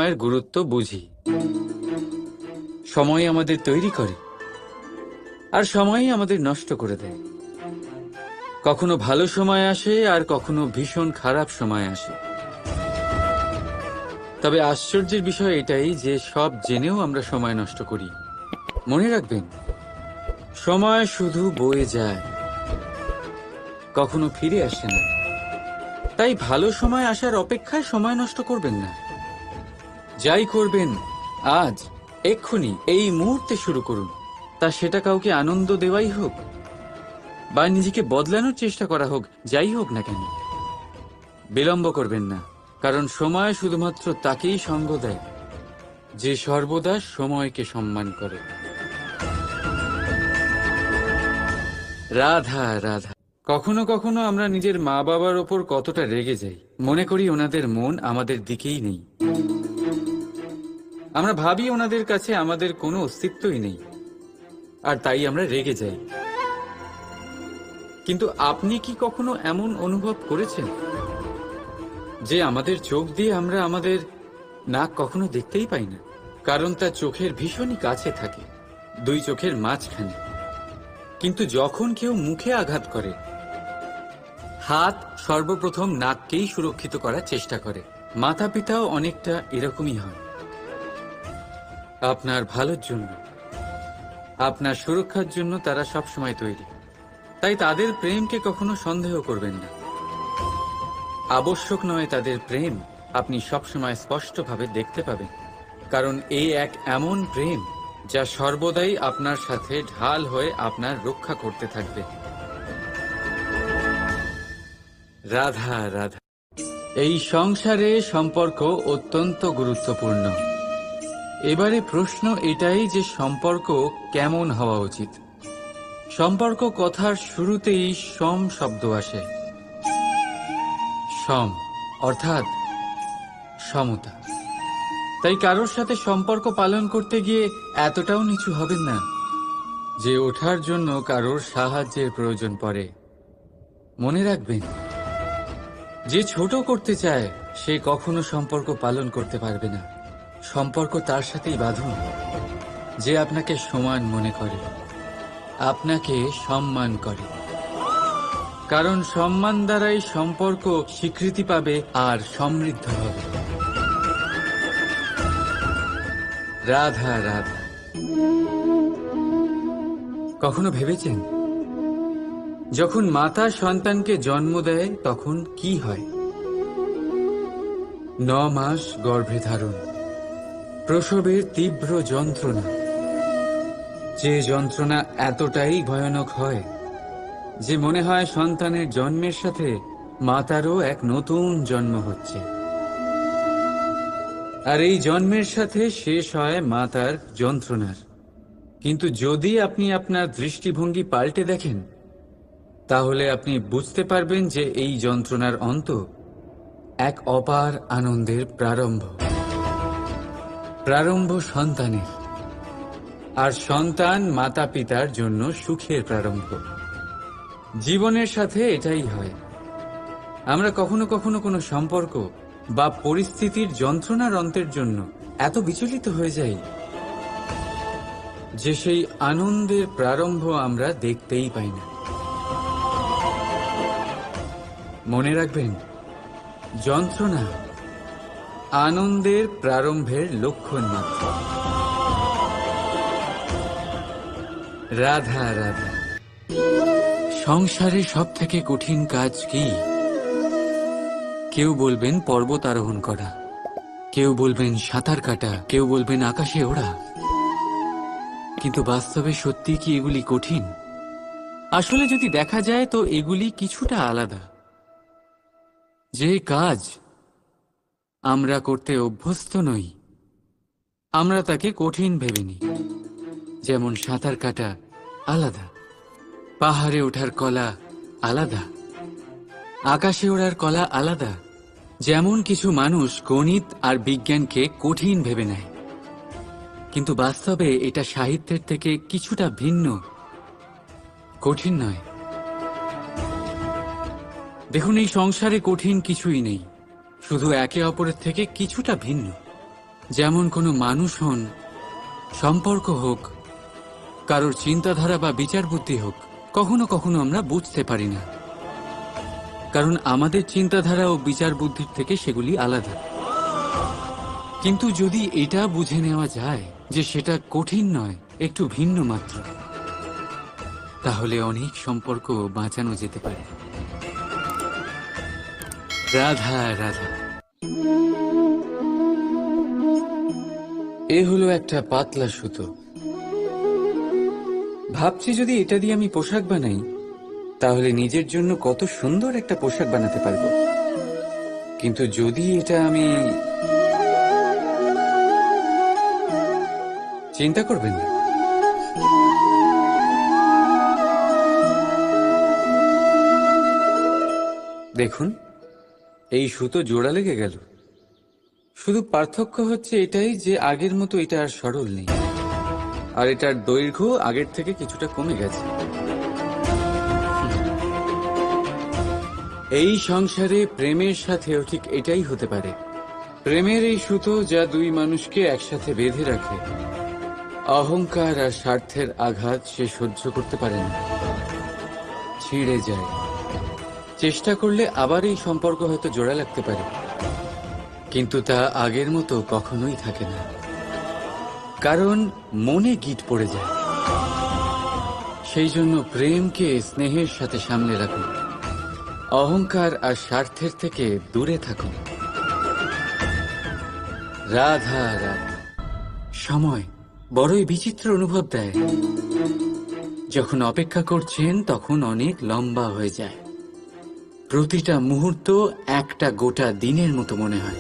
সময়ের গুরুত্ব বুঝি। সময় আমাদের তৈরি করে, আর সময়ই আমাদের নষ্ট করে দেয়। কখনো ভালো সময় আসে, আর কখনো ভীষণ খারাপ সময় আসে। তবে আশ্চর্যের বিষয় এটাই যে সব জেনেও আমরা সময় নষ্ট করি। মনে রাখবেন, সময় শুধু বয়ে যায়, কখনো ফিরে আসে না। তাই ভালো সময় আসার অপেক্ষায় সময় নষ্ট করবেন না। যাই করবেন আজ, এক্ষুনি, এই মুহূর্তে শুরু করুন। তা সেটা কাউকে আনন্দ দেওয়াই হোক, বা নিজেকে বদলানোর চেষ্টা করা হোক, যাই হোক না কেন, বিলম্ব করবেন না। কারণ সময় শুধুমাত্র তাকেই সঙ্গ দেয় যে সর্বদা সময়কে সম্মান করে। রাধা রাধা। কখনো কখনো আমরা নিজের মা বাবার ওপর কতটা রেগে যাই, মনে করি ওনাদের মন আমাদের দিকেই নেই। আমরা ভাবি ওনাদের কাছে আমাদের কোনো অস্তিত্বই নেই, আর তাই আমরা রেগে যাই। কিন্তু আপনি কি কখনো এমন অনুভব করেছেন যে আমাদের চোখ দিয়ে আমরা আমাদের নাক কখনো দেখতেই পাই না? কারণ তা চোখের ভীষণই কাছে থাকে, দুই চোখের মাঝখানে। কিন্তু যখন কেউ মুখে আঘাত করে, হাত সর্বপ্রথম নাককেই সুরক্ষিত করার চেষ্টা করে। মাতা পিতাও অনেকটা এরকমই হয়। আপনার ভালোর জন্য, আপনার সুরক্ষার জন্য তারা সবসময় তৈরি। তাই তাদের প্রেমকে কখনো সন্দেহ করবেন না। আবশ্যক নয় তাদের প্রেম আপনি সবসময় স্পষ্টভাবে দেখতে পাবেন, কারণ এই এক এমন প্রেম যা সর্বদাই আপনার সাথে ঢাল হয়ে আপনার রক্ষা করতে থাকবে। রাধা রাধা। এই সংসারে সম্পর্ক অত্যন্ত গুরুত্বপূর্ণ। এবারে প্রশ্ন এটাই যে সম্পর্ক কেমন হওয়া উচিত। সম্পর্ক কথার শুরুতেই সম শব্দ আসে। সম অর্থাৎ সমতা। তাই কারোর সাথে সম্পর্ক পালন করতে গিয়ে এতটাও নিচু হবেন না যে ওঠার জন্য কারোর সাহায্যের প্রয়োজন পড়ে। মনে রাখবেন, যে ছোট করতে চায় সে কখনো সম্পর্ক পালন করতে পারবে না। সম্পর্ক তার সাথেই বাঁধুন যে আপনাকে সমান মনে করে, আপনাকে সম্মান করে। কারণ সম্মান দ্বারাই সম্পর্ক স্বীকৃতি পাবে আর সমৃদ্ধ হবে। রাধা রাধা। কখনো ভেবেছেন, যখন মাতা সন্তানকে জন্ম দেয় তখন কি হয়? 9 মাস গর্ভে ধারণ, প্রসবের তীব্র যন্ত্রণা। যে যন্ত্রণা এতটাই ভয়ানক হয় যে মনে হয় সন্তানের জন্মের সাথে মাতারও এক নতুন জন্ম হচ্ছে। আর এই জন্মের সাথে শেষ হয় মাতার যন্ত্রণার। কিন্তু যদি আপনি আপনার দৃষ্টিভঙ্গি পাল্টে দেখেন, তাহলে আপনি বুঝতে পারবেন যে এই যন্ত্রণার অন্ত এক অপার আনন্দের প্রারম্ভ। প্রারম্ভ সন্তানের, আর সন্তান মাতা পিতার জন্য সুখের প্রারম্ভ। জীবনের সাথে এটাই হয়। আমরা কখনো কখনো কোনো সম্পর্ক বা পরিস্থিতির যন্ত্রণার অন্তের জন্য এত বিচলিত হয়ে যাই যে সেই আনন্দের প্রারম্ভ আমরা দেখতেই পাই না। মনে রাখবেন, যন্ত্রণা আনন্দের প্রারম্ভের লক্ষণ মাত্র। রাধা রাধা। সংসারে সব থেকে কঠিন কাজ কি? কেউ বলবেন পর্বত আরোহণ করা, কেউ বলবেন সাঁতার কাটা, কেউ বলবেন আকাশে ওড়া। কিন্তু বাস্তবে সত্যি কি এগুলি কঠিন? আসলে যদি দেখা যায় তো এগুলি কিছুটা আলাদা। যে কাজ আমরা করতে অভ্যস্ত নই, আমরা তাকে কঠিন ভেবে নিই। যেমন সাঁতার কাটা আলাদা, পাহাড়ে ওঠার কলা আলাদা, আকাশে ওড়ার কলা আলাদা। যেমন কিছু মানুষ গণিত আর বিজ্ঞানকে কঠিন ভেবে নেয়, কিন্তু বাস্তবে এটা সাহিত্যের থেকে কিছুটা ভিন্ন, কঠিন নয়। দেখুন, এই সংসারে কঠিন কিছুই নেই, শুধু একে অপরের থেকে কিছুটা ভিন্ন। যেমন কোনো মানুষ হন, সম্পর্ক হোক, কারোর চিন্তাধারা বা বিচার বুদ্ধি হোক, কখনো কখনো আমরা বুঝতে পারি না, কারণ আমাদের চিন্তাধারা ও বিচার বুদ্ধির থেকে সেগুলি আলাদা। কিন্তু যদি এটা বুঝে নেওয়া যায় যে সেটা কঠিন নয়, একটু ভিন্ন মাত্র, তাহলে অনেক সম্পর্ক বাঁচানো যেতে পারে। রাধা রাধা। এ হলো একটা পাতলা সুতো। ভাবছি যদি এটা দিয়ে আমি পোশাক বানাই, তাহলে নিজের জন্য কত সুন্দর একটা পোশাক বানাতে পারবো। কিন্তু যদি এটা আমি... চিন্তা করবেন না, দেখুন এই সুতো জোড়া লেগে গেল। শুধু পার্থক্য হচ্ছে এটাই যে আগের মতো এটা আর সরল নেই, আর এটার দৈর্ঘ্য আগের থেকে কিছুটা কমে গেছে। এই সংসারে প্রেমের সাথেও ঠিক এটাই হতে পারে। প্রেমের এই সুতো যা দুই মানুষকে একসাথে বেঁধে রাখে, অহংকার আর স্বার্থের আঘাত সে সহ্য করতে পারে না, ছিঁড়ে যায়। চেষ্টা করলে আবার এই সম্পর্ক হয়তো জোড়া লাগতে পারে, কিন্তু তা আগের মতো কখনোই থাকে না, কারণ মনে গিঁট পড়ে যায়। সেই জন্য প্রেমকে স্নেহের সাথে সামলে রাখুন, অহংকার আর স্বার্থের থেকে দূরে থাকুন। রাধা রাধা। সময় বড়ই বিচিত্র অনুভব দেয়। যখন অপেক্ষা করছেন তখন অনেক লম্বা হয়ে যায়। প্রতিটা মুহূর্ত একটা গোটা দিনের মতো মনে হয়।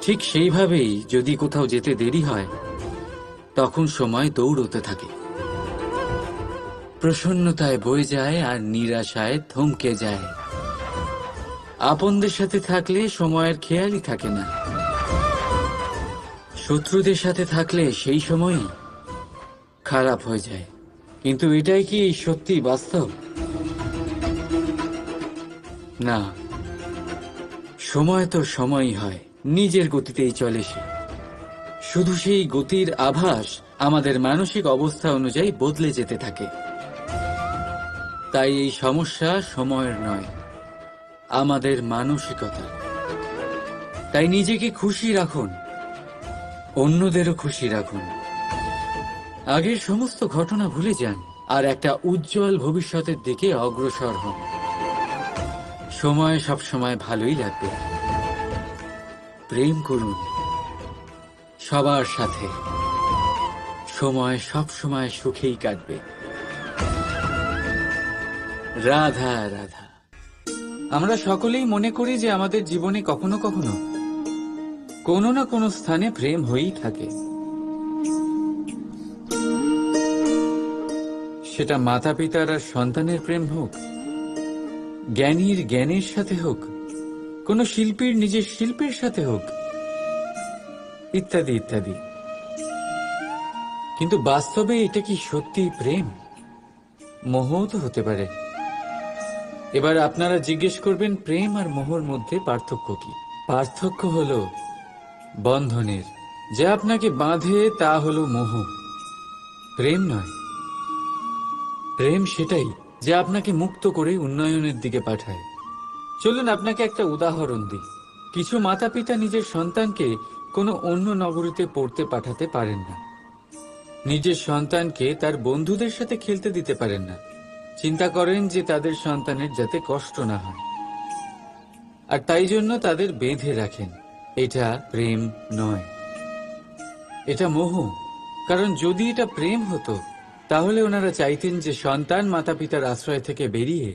ঠিক সেইভাবেই যদি কোথাও যেতে দেরি হয়, তখন সময় দৌড়তে থাকে। প্রসন্নতায় বয়ে যায় আর নিরাশায় থমকে যায়। আপনদের সাথে থাকলে সময়ের খেয়ালই থাকে না, শত্রুদের সাথে থাকলে সেই সময়ই খারাপ হয়ে যায়। কিন্তু এটাই কি সত্যি বাস্তব? না, সময় তো সময়ই হয়, নিজের গতিতেই চলে সে। শুধু সেই গতির আভাস আমাদের মানসিক অবস্থা অনুযায়ী বদলে যেতে থাকে। তাই এই সমস্যা সময়ের নয়, আমাদের মানসিকতা। তাই নিজেকে খুশি রাখুন, অন্যদেরও খুশি রাখুন। আগের সমস্ত ঘটনা ভুলে যান আর একটা উজ্জ্বল ভবিষ্যতের দিকে অগ্রসর হন। সময় সবসময় ভালোই লাগবে। প্রেম করুন সবার সাথে, সময় সবসময় সুখেই কাটবে। রাধা রাধা। আমরা সকলেই মনে করি যে আমাদের জীবনে কখনো কখনো কোনো না কোনো স্থানে প্রেম হয়েই থাকে। সেটা মাতা পিতার আর সন্তানের প্রেম হোক, জ্ঞানীর জ্ঞানের সাথে হোক, কোনো শিল্পীর নিজের শিল্পের সাথে হোক, ইত্যাদি ইত্যাদি। কিন্তু বাস্তবে এটা কি সত্যি প্রেম? মোহও তো হতে পারে। এবার আপনারা জিজ্ঞেস করবেন, প্রেম আর মোহর মধ্যে পার্থক্য কি? পার্থক্য হলো বন্ধনের। যা আপনাকে বাঁধে তা হলো মোহ, প্রেম নয়। প্রেম সেটাই যা আপনাকে মুক্ত করে উন্নয়নের দিকে পাঠায়। চলুন আপনাকে একটা উদাহরণ দিই। কিছু মাতা পিতা নিজের সন্তানকে কোনো অন্য নগরীতে পড়তে পাঠাতে পারেন না, নিজের সন্তানকে তার বন্ধুদের সাথে খেলতে দিতে পারেন না। চিন্তা করেন যে তাদের সন্তানের যাতে কষ্ট না হয়, আর তাই জন্য তাদের বেঁধে রাখেন। এটা প্রেম নয়, এটা মোহ। কারণ যদি এটা প্রেম হতো, তাহলে ওনারা চাইতেন যে সন্তান মাতা পিতার আশ্রয় থেকে বেরিয়ে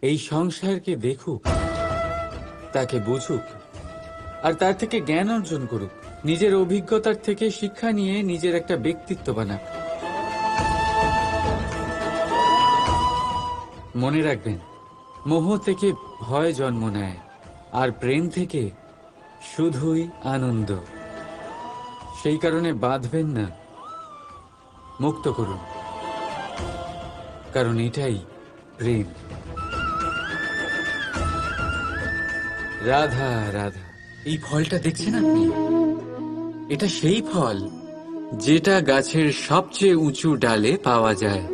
এই সংসারকে দেখুক, তাকে বুঝুক, আর তার থেকে জ্ঞান অর্জন করুক, নিজের অভিজ্ঞতার থেকে শিক্ষা নিয়ে নিজের একটা ব্যক্তিত্ব বানাক। মনে রাখবেন, মোহ থেকে ভয় জন্ম নেয়, আর প্রেম থেকে শুধুই আনন্দ। সেই কারণে বাঁধবেন না, মুক্ত করুন, কারণ এটাই প্রেম। রাধা রাধা। এই ফলটা দেখছেন আপনি? এটা সেই ফল যেটা গাছের সবচেয়ে উঁচু ডালে পাওয়া যায়,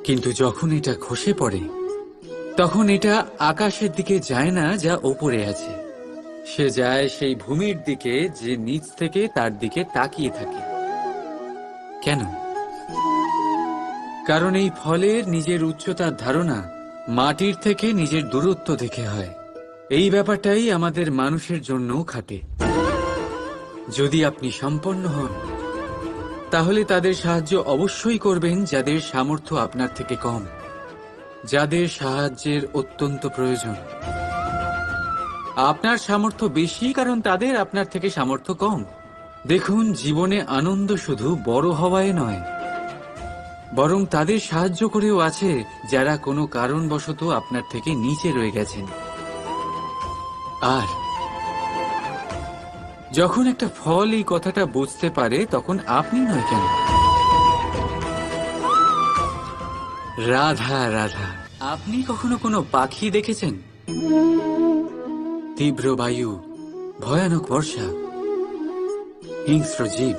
কিন্তু যখন এটা খসে পড়ে তখন এটা আকাশের দিকে যায় না যা ওপরে আছে, সে যায় সেই ভূমির দিকে যে নিচ থেকে তার দিকে তাকিয়ে থাকে। কেন? কারণ এই ফলের নিজের উচ্চতার ধারণা মাটির থেকে নিজের দূরত্ব দেখে হয়। এই ব্যাপারটাই আমাদের মানুষের জন্যও খাটে। যদি আপনি সম্পন্ন হন তাহলে তাদের সাহায্য অবশ্যই করবেন যাদের সামর্থ্য আপনার থেকে কম, যাদের সাহায্যের অত্যন্ত প্রয়োজন। আপনার সামর্থ্য বেশি কারণ তাদের আপনার থেকে সামর্থ্য কম। দেখুন, জীবনে আনন্দ শুধু বড় হওয়ায় নয়, বরং তাদের সাহায্য করেও আছে যারা কোনো কারণবশত আপনার থেকে নিচে রয়ে গেছেন। আর যখন একটা ফল এই কথাটা বুঝতে পারে তখন আপনি নয় কেন? রাধা রাধা, আপনি কখনো কোনো পাখি দেখেছেন? তীব্র বায়ু, ভয়ানক বর্ষা, হিংস্র জীব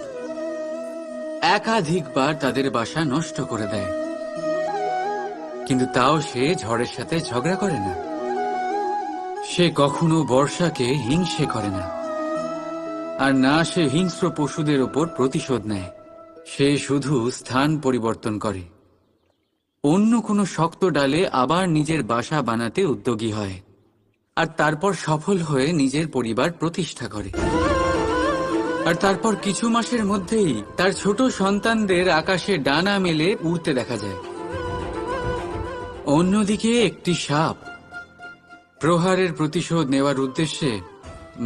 একাধিকবার তাদের বাসা নষ্ট করে দেয়, কিন্তু তাও সে ঝড়ের সাথে ঝগড়া করে না। সে কখনো বর্ষাকে হিংসে করে না, আর না সে হিংস্র পশুদের ওপর প্রতিশোধ নেয়। সে শুধু স্থান পরিবর্তন করে, অন্য কোনো শক্ত ডালে আবার নিজের বাসা বানাতে উদ্যোগী হয়, আর তারপর সফল হয়ে নিজের পরিবার প্রতিষ্ঠা করে। আর তারপর কিছু মাসের মধ্যেই তার ছোট সন্তানদের আকাশে ডানা মেলে উড়তে দেখা যায়। অন্যদিকে একটি সাপ প্রহারের প্রতিশোধ নেওয়ার উদ্দেশ্যে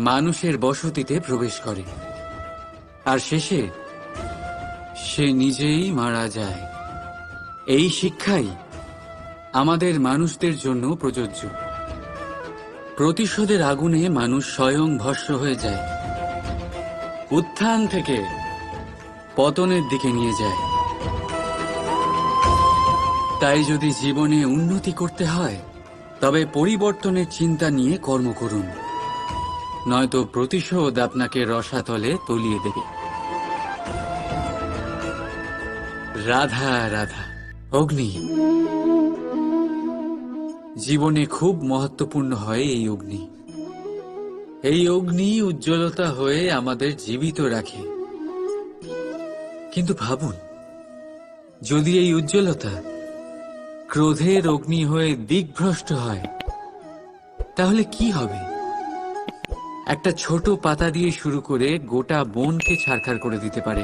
মানুষের বসতিতে প্রবেশ করে, আর শেষে সে নিজেই মারা যায়। এই শিক্ষাই আমাদের মানুষদের জন্য প্রযোজ্য। প্রতিশোধের আগুনে মানুষ স্বয়ং ভস্ম হয়ে যায়, উত্থান থেকে পতনের দিকে নিয়ে যায়। তাই যদি জীবনে উন্নতি করতে হয় তবে পরিবর্তনের চিন্তা নিয়ে কর্ম করুন, নয়তো প্রতিশোধ আপনাকে রসাতলে তলিয়ে দেবে। রাধা রাধা। অগ্নি জীবনে খুব মহত্বপূর্ণ হয়। এই অগ্নি উজ্জ্বলতা হয়ে আমাদের জীবিত রাখে। কিন্তু ভাবুন, যদি এই উজ্জ্বলতা ক্রোধের অগ্নি হয়ে দিকভ্রষ্ট হয় তাহলে কি হবে? একটা ছোট পাতা দিয়ে শুরু করে গোটা বনকে ছারখার করে দিতে পারে।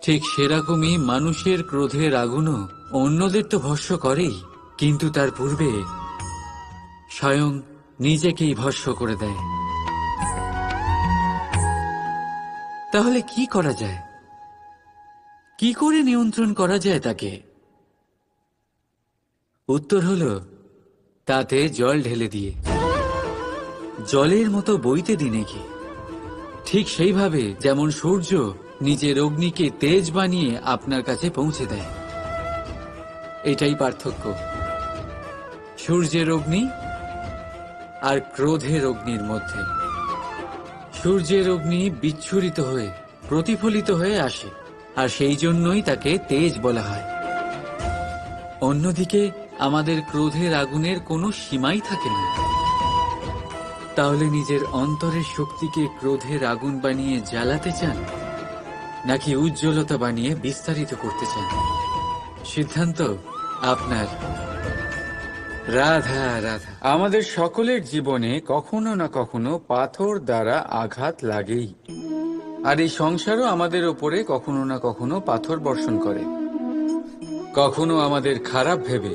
ঠিক সেরকমই মানুষের ক্রোধের আগুনও অন্যদের তো ভস্ম করেই, কিন্তু তার পূর্বে স্বয়ং নিজেকেই ভস্ম করে দেয়। তাহলে কি করা যায়? কি করে নিয়ন্ত্রণ করা যায় তাকে? উত্তর হলো তাতে জল ঢেলে দিয়ে, জলের মতো বইতে দিন কি। ঠিক সেইভাবে যেমন সূর্য নিজের অগ্নিকে তেজ বানিয়ে আপনার কাছে পৌঁছে দেয়। এটাই পার্থক্য সূর্যের অগ্নি আর ক্রোধের অগ্নির মধ্যে। সূর্যের অগ্নি বিচ্ছুরিত হয়ে প্রতিফলিত হয়ে আসে, আর সেই জন্যই তাকে তেজ বলা হয়। অন্যদিকে আমাদের ক্রোধের আগুনের কোনো সীমাই থাকে না। তাহলে নিজের অন্তরের শক্তিকে ক্রোধের আগুন বানিয়ে জ্বালাতে চান, নাকি উজ্জ্বলতা বানিয়ে বিস্তারিত করতে চান? সিদ্ধান্ত আপনার। রাধা রাধা। আমাদের সকলের জীবনে কখনো না কখনো পাথর দ্বারা আঘাত লাগেই, আর এই সংসারও আমাদের ওপরে কখনো না কখনো পাথর বর্ষণ করে। কখনো আমাদের খারাপ ভেবে,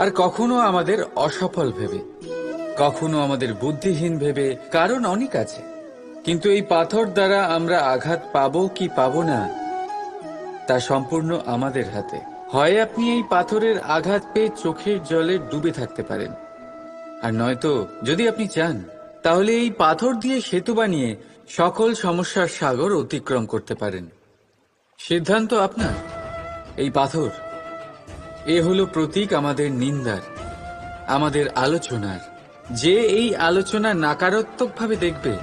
আর কখনো আমাদের অসফল ভেবে, কখনো আমাদের বুদ্ধিহীন ভেবে। কারণ অনেক আছে, কিন্তু এই পাথর দ্বারা আমরা আঘাত পাবো কি পাবো না তা সম্পূর্ণ আমাদের হাতে। হয় আপনি এই পাথরের আঘাত পেয়ে চোখের জলে ডুবে থাকতে পারেন, আর নয়তো যদি আপনি চান তাহলে এই পাথর দিয়ে সেতু বানিয়ে সকল সমস্যার সাগর অতিক্রম করতে পারেন। সিদ্ধান্ত আপনার। এই পাথর, এ হলো প্রতীক আমাদের নিন্দার, আমাদের আলোচনার, যে এই আলোচনা নাকারাত্মকভাবে দেখবে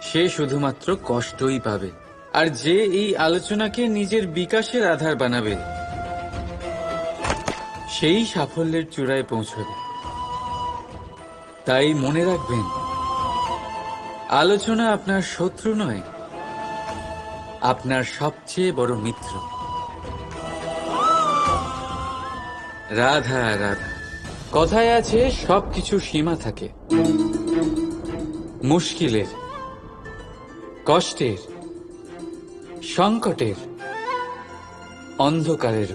সে শুধুমাত্র কষ্টই পাবে, আর যে এই আলোচনাকে নিজের বিকাশের আধার বানাবে সেই সাফল্যের চূড়ায় পৌঁছবে। তাই মনে রাখবেন, আলোচনা আপনার শত্রু নয়, আপনার সবচেয়ে বড় মিত্র। রাধা রাধা। কথায় আছে সবকিছু সীমা থাকে, মুশকিলের, কষ্টের, সংকটের, অন্ধকারের।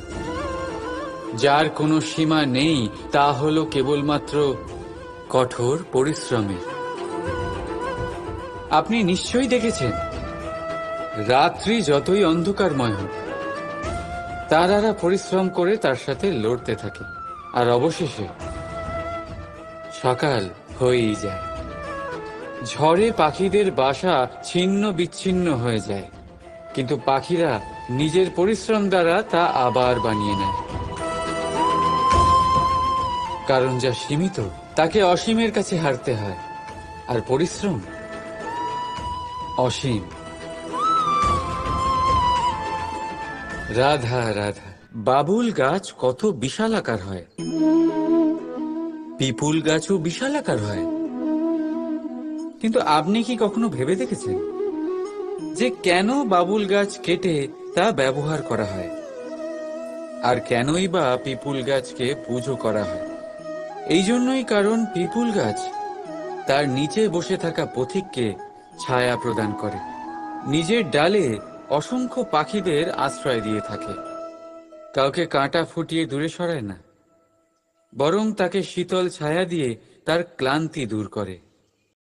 যার কোনো সীমা নেই তা হলো কেবলমাত্র কঠোর পরিশ্রমের। আপনি নিশ্চয়ই দেখেছেন, রাত্রি যতই অন্ধকারময় হোক তারারা পরিশ্রম করে তার সাথে লড়তে থাকে, আর অবশেষে সকাল হয়েই যায়। ঝড়ে পাখিদের বাসা ছিন্ন বিচ্ছিন্ন হয়ে যায়, কিন্তু পাখিরা নিজের পরিশ্রম দ্বারা তা আবার বানিয়ে নেয়। কারণ যা সীমিত তাকে অসীমের কাছে হারতে হয়, আর পরিশ্রম অসীম। রাধা রাধা। বাবুল গাছ কত বিশালাকার হয়, পিপুল গাছও বিশালাকার হয়। কিন্তু আপনি কি কখনো ভেবে দেখেছেন যে কেন বাবুল গাছ কেটে তা ব্যবহার করা হয়, আর কেনই বা পিপুল গাছকে পুজো করা হয়? এই জন্যই, কারণ পিপুল গাছ তার নিচে বসে থাকা পথিককে ছায়া প্রদান করে, নিজের ডালে অসংখ্য পাখিদের আশ্রয় দিয়ে থাকে, কাউকে কাঁটা ফুটিয়ে দূরে সরায় না, বরং তাকে শীতল ছায়া দিয়ে তার ক্লান্তি দূর করে।